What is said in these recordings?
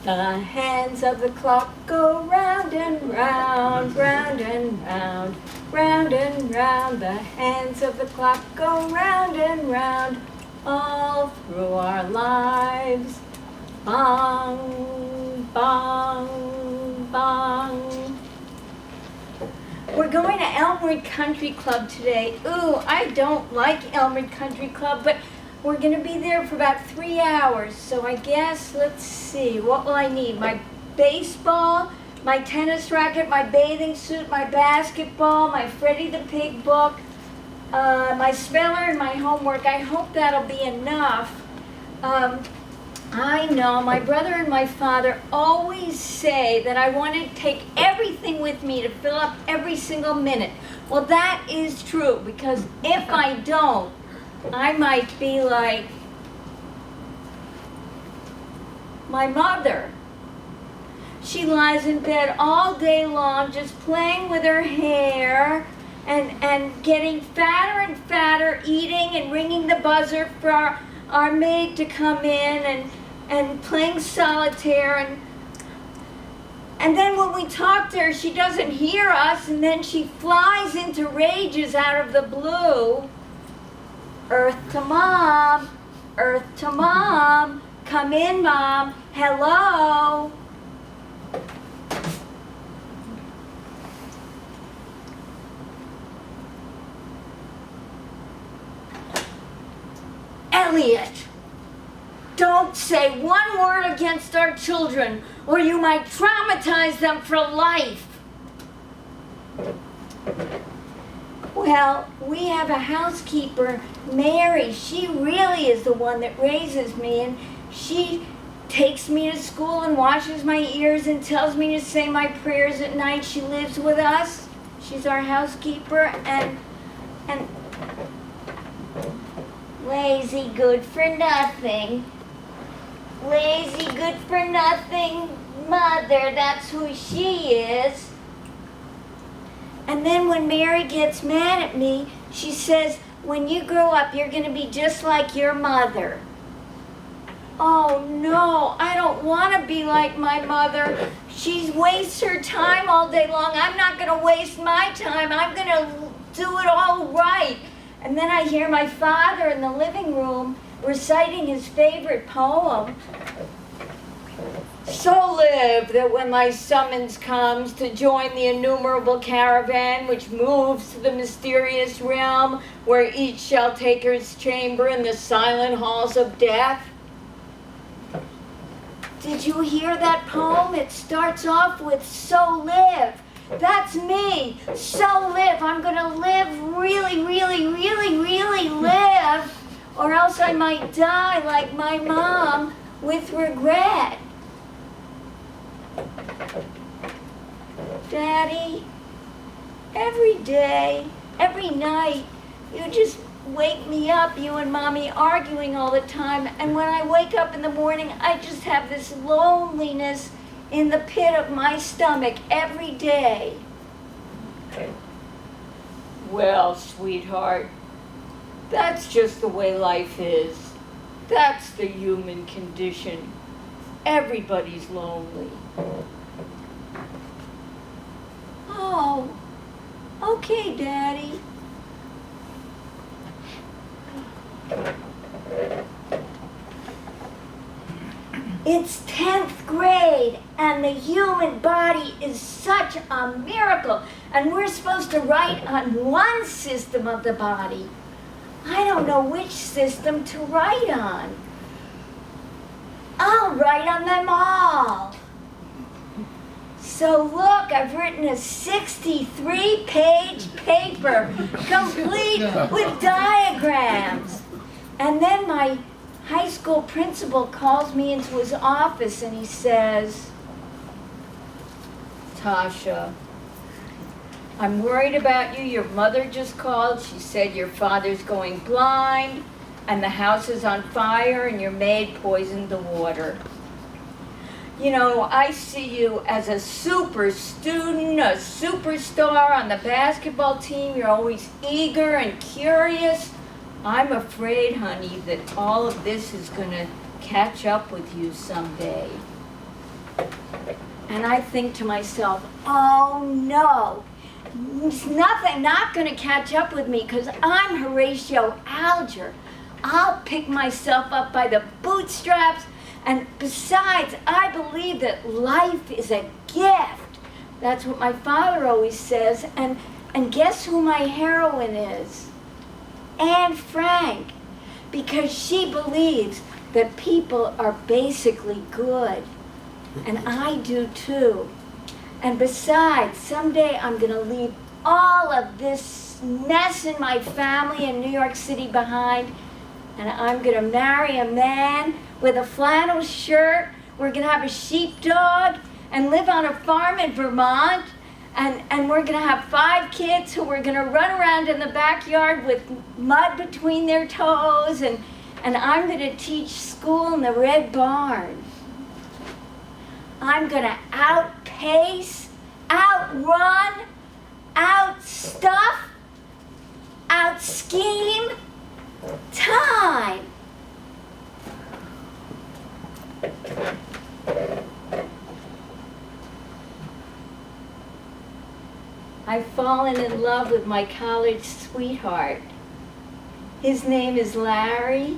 The hands of the clock go round and round, round and round, round and round. The hands of the clock go round and round, all through our lives. Bong, bong, bong. We're going to Elmwood Country Club today. Ooh, I don't like Elmwood Country Club, but we're going to be there for about 3 hours. So I guess, let's see, what will I need? My baseball, my tennis racket, my bathing suit, my basketball, my Freddie the Pig book, my speller, and my homework. I hope that'll be enough. I know my brother and my father always say that I want to take everything with me to fill up every single minute. Well, that is true, because if I don't, I might be like my mother. She lies in bed all day long just playing with her hair and getting fatter and fatter, eating and ringing the buzzer for our maid to come in and playing solitaire. And then when we talk to her, she doesn't hear us, and then she flies into rages out of the blue. Earth to Mom, Earth to Mom, come in, Mom, hello. Elliot, don't say one word against our children, or you might traumatize them for life. Well, we have a housekeeper, Mary. She really is the one that raises me, and she takes me to school and washes my ears and tells me to say my prayers at night. She lives with us. She's our housekeeper, and lazy, good for nothing. Lazy, good for nothing mother, that's who she is. And then when Mary gets mad at me, she says, when you grow up, you're going to be just like your mother. Oh no, I don't want to be like my mother. She wastes her time all day long. I'm not going to waste my time. I'm going to do it all right. And then I hear my father in the living room reciting his favorite poem. So live that when my summons comes to join the innumerable caravan which moves to the mysterious realm where each shall take his chamber in the silent halls of death. Did you hear that poem? It starts off with so live. That's me. So live. I'm going to live really, really, really, really live, or else I might die like my mom with regret. Daddy, every day, every night, you just wake me up, you and Mommy arguing all the time, and when I wake up in the morning, I just have this loneliness in the pit of my stomach every day. Well, sweetheart, that's just the way life is. That's the human condition. Everybody's lonely. Oh, okay, Daddy. It's 10th grade, and the human body is such a miracle, and we're supposed to write on one system of the body. I don't know which system to write on. I'll write on them all. So look, I've written a 63-page paper, complete with diagrams. And then my high school principal calls me into his office and he says, Tasha, I'm worried about you. Your mother just called. She said your father's going blind and the house is on fire and your maid poisoned the water. You know, I see you as a super student, a superstar on the basketball team. You're always eager and curious. I'm afraid, honey, that all of this is going to catch up with you someday. And I think to myself, oh no, it's not going to catch up with me because I'm Horatio Alger. I'll pick myself up by the bootstraps, and besides, I believe that life is a gift. That's what my father always says, and guess who my heroine is? Anne Frank, because she believes that people are basically good. And I do too. And besides, someday I'm going to leave all of this mess in my family in New York City behind, and I'm going to marry a man with a flannel shirt. We're going to have a sheepdog and live on a farm in Vermont. And we're going to have 5 kids who are going to run around in the backyard with mud between their toes. And I'm going to teach school in the Red Barn. I'm going to outpace, outrun, outstuff, outscheme time. I've fallen in love with my college sweetheart. His name is Larry.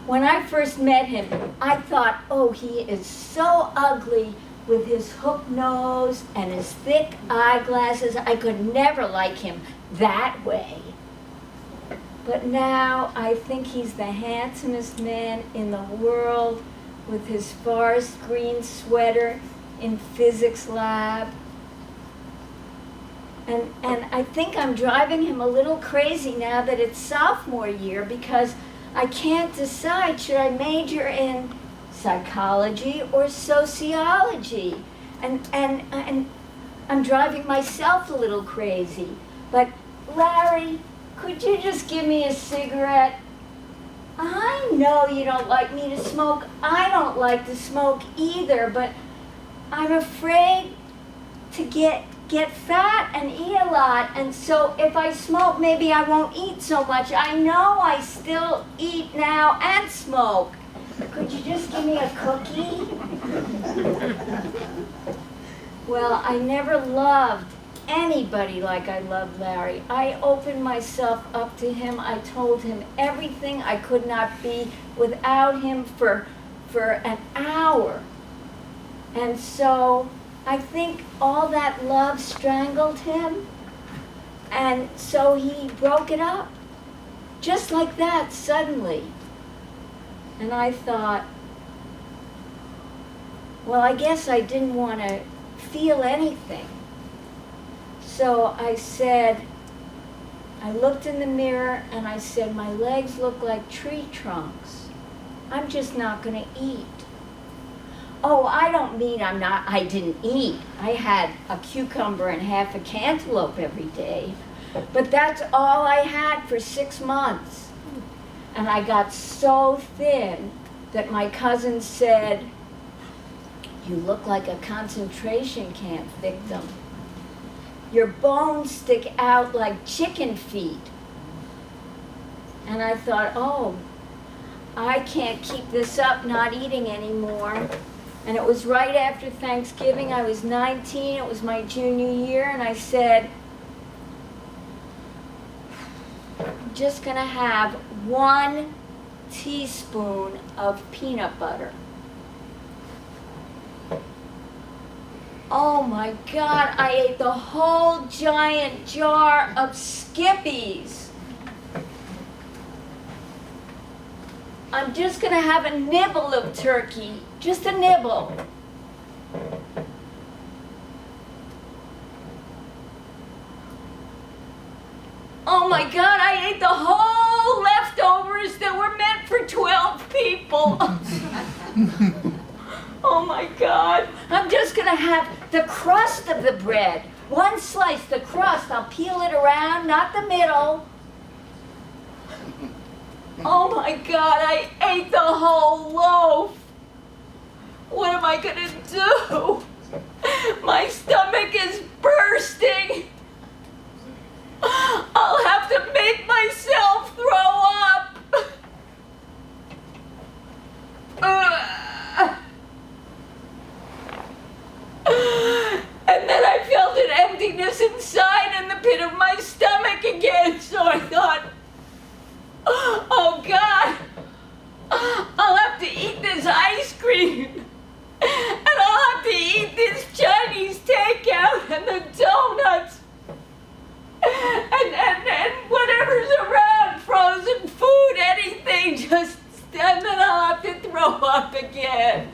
When I first met him, I thought, oh, he is so ugly with his hook nose and his thick eyeglasses. I could never like him that way. But now I think he's the handsomest man in the world with his forest green sweater in physics lab. And I think I'm driving him a little crazy now that it's sophomore year because I can't decide, should I major in psychology or sociology? And I'm driving myself a little crazy. But Larry, could you just give me a cigarette? I know you don't like me to smoke. I don't like to smoke either, but I'm afraid to get fat and eat a lot, and so if I smoke, maybe I won't eat so much. I know I still eat now and smoke. Could you just give me a cookie? Well, I never loved anybody like I loved Larry. I opened myself up to him. I told him everything I could not be without him for an hour. And so I think all that love strangled him, and so he broke it up, just like that, suddenly. And I thought, well, I guess I didn't want to feel anything. So I said, I looked in the mirror and I said, my legs look like tree trunks. I'm just not going to eat. Oh, I don't mean I didn't eat. I had a cucumber and half a cantaloupe every day. But that's all I had for 6 months. And I got so thin that my cousin said, you look like a concentration camp victim. Your bones stick out like chicken feet. And I thought, oh, I can't keep this up, not eating anymore. And it was right after Thanksgiving. I was 19, it was my junior year, and I said, I'm just gonna have 1 teaspoon of peanut butter. Oh my God, I ate the whole giant jar of Skippies. I'm just gonna have a nibble of turkey, just a nibble. Oh my God, I ate the whole leftovers that were meant for 12 people. Oh my God, I'm just gonna have the crust of the bread. 1 slice, the crust, I'll peel it around, not the middle. Oh my God, I ate the whole loaf. What am I gonna do? My stomach is bursting. I'll have to make myself again.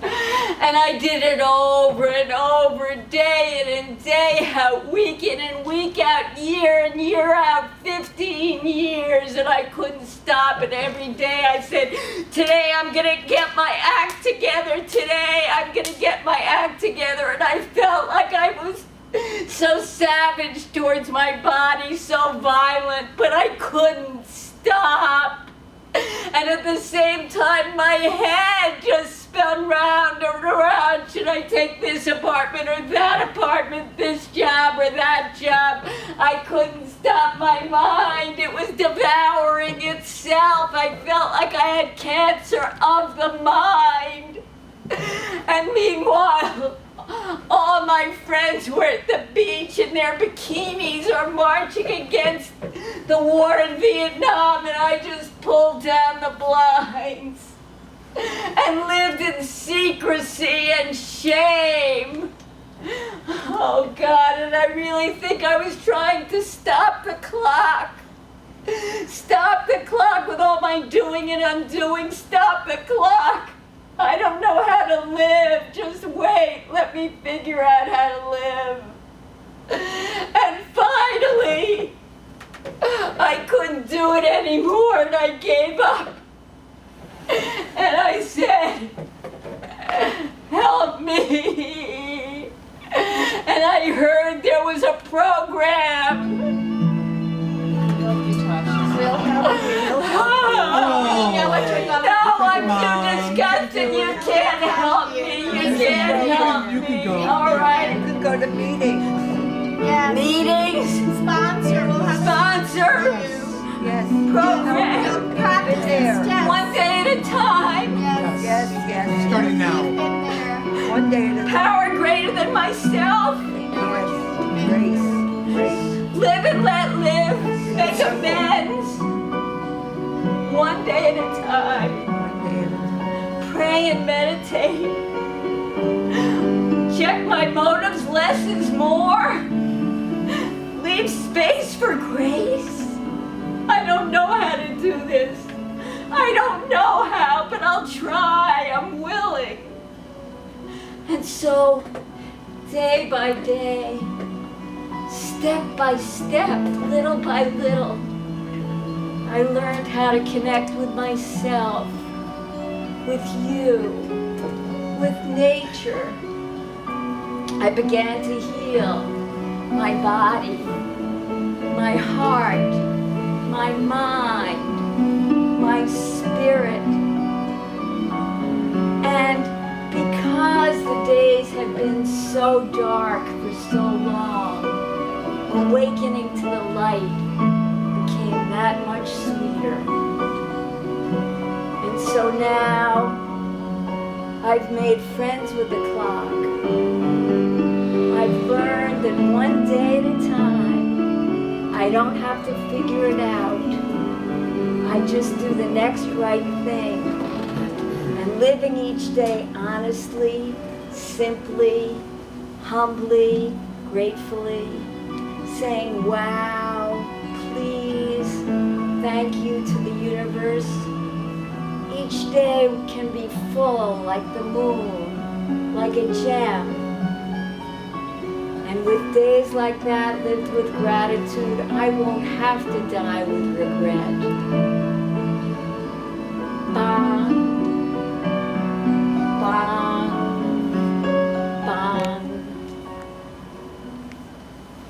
And I did it over and over, day in and day out, week in and week out, year in, year out, 15 years, and I couldn't stop. And every day I said, today I'm gonna get my act together, today I'm gonna get my act together. And I felt like I was so savage towards my body, so violent, but I couldn't stop. And at the same time, my head just spun round and around. Should I take this apartment or that apartment, this job or that job? I couldn't stop my mind. It was devouring itself. I felt like I had cancer of the mind. And meanwhile, all my friends were at the beach in their bikinis or marching against the war in Vietnam, and I just pulled down the blinds and lived in secrecy and shame. Oh God, and I really think I was trying to stop the clock. Stop the clock with all my doing and undoing. Stop the clock. I don't know how to live. Just wait. Let me figure out how to live. And finally, I couldn't do it anymore and I gave up. And I said, help me. And I heard there was a program. We'll help you. No, I'm too disgusted. You can't help me. You can't help me. You can go. All right. You can go to meetings. Yes. Meetings, Sponsor. We'll have sponsors, Yes. programs, practice there. steps. one day at a time. Yes. Yes, yes. Starting now. Been there. One day at a time. Power greater than myself. Yes. Grace. Grace. Live and let live. Make amends. One day at a time. One day at a time. Pray and meditate. Check my motives, less is more. Leave space for grace. I don't know how to do this. I don't know how, but I'll try. I'm willing. And so, day by day, step by step, little by little, I learned how to connect with myself, with you, with nature. I began to heal my body, my heart, my mind, my spirit. And because the days had been so dark for so long, awakening to the light became that much sweeter. And so now I've made friends with the clock. I've learned that one day at a time, I don't have to figure it out. I just do the next right thing. And living each day honestly, simply, humbly, gratefully, saying, wow, please, thank you to the universe. Each day can be full like the moon, like a gem. And with days like that lived with gratitude, I won't have to die with regret.